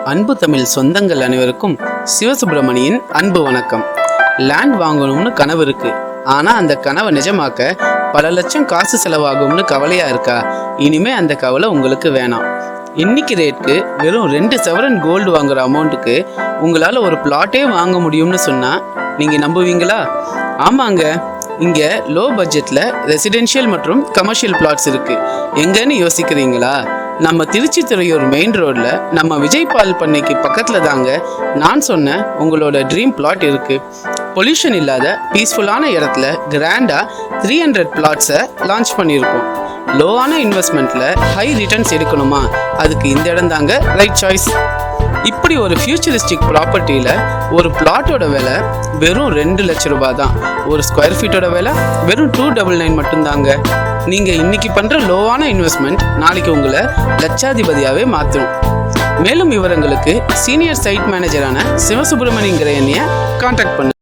அன்பு தமிழ் சொந்தங்கள் அனைவருக்கும் சிவசுப்பிரமணியின் அன்பு வணக்கம். லேண்ட் வாங்கணும்னு கனவு இருக்கு, ஆனா அந்த கனவை நிஜமாக்க பல லட்சம் காசு செலவாகும்னு கவலையா இருக்கா? இனிமே அந்த கவலை உங்களுக்கு வேணாம். இன்னைக்கு ரேட்க்கு வெறும் 2 சவரன் கோல்டு வாங்குற அமௌண்ட்டுக்கு உங்களால ஒரு பிளாட்டே வாங்க முடியும்னு சொன்னா நீங்க நம்புவீங்களா? ஆமாங்க, இங்க லோ பட்ஜெட்ல ரெசிடென்ஷியல் மற்றும் கமர்ஷியல் பிளாட்ஸ் இருக்கு. எங்கன்னு யோசிக்கிறீங்களா? நம்ம திருச்சி துறையூர் மெயின் ரோட்ல நம்ம விஜய் பால் பண்ணைக்கு பக்கத்துல தாங்க நான் சொன்ன உங்களோட ட்ரீம் பிளாட் இருக்கு. பொல்யூஷன் இல்லாத பீஸ்ஃபுல்லான இடத்துல கிராண்டா 300 பிளாட்ஸை லான்ச் பண்ணியிருக்கோம். லோவான இன்வெஸ்ட்மெண்ட்ல ஹை ரிட்டர்ன்ஸ் எடுக்கணுமா? அதுக்கு இந்த இடம் தாங்க ரைட் சாய்ஸ். இப்படி ஒரு ஃபியூச்சரிஸ்டிக் ப்ராப்பர்ட்டியில் ஒரு பிளாட்டோட விலை வெறும் 2 லட்சம் ரூபாய் தான். ஒரு ஸ்கொயர் ஃபீட்டோட விலை வெறும் 299 மட்டும்தாங்க. நீங்கள் இன்னைக்கு பண்ணுற லோவான இன்வெஸ்ட்மெண்ட் நாளைக்கு உங்களை லட்சாதிபதியாகவே மாற்றும். மேலும் விவரங்களுக்கு சீனியர் சைட் மேனேஜரான சிவசுப்பிரமணியங்கிற என்னைய கான்டாக்ட் பண்ணு.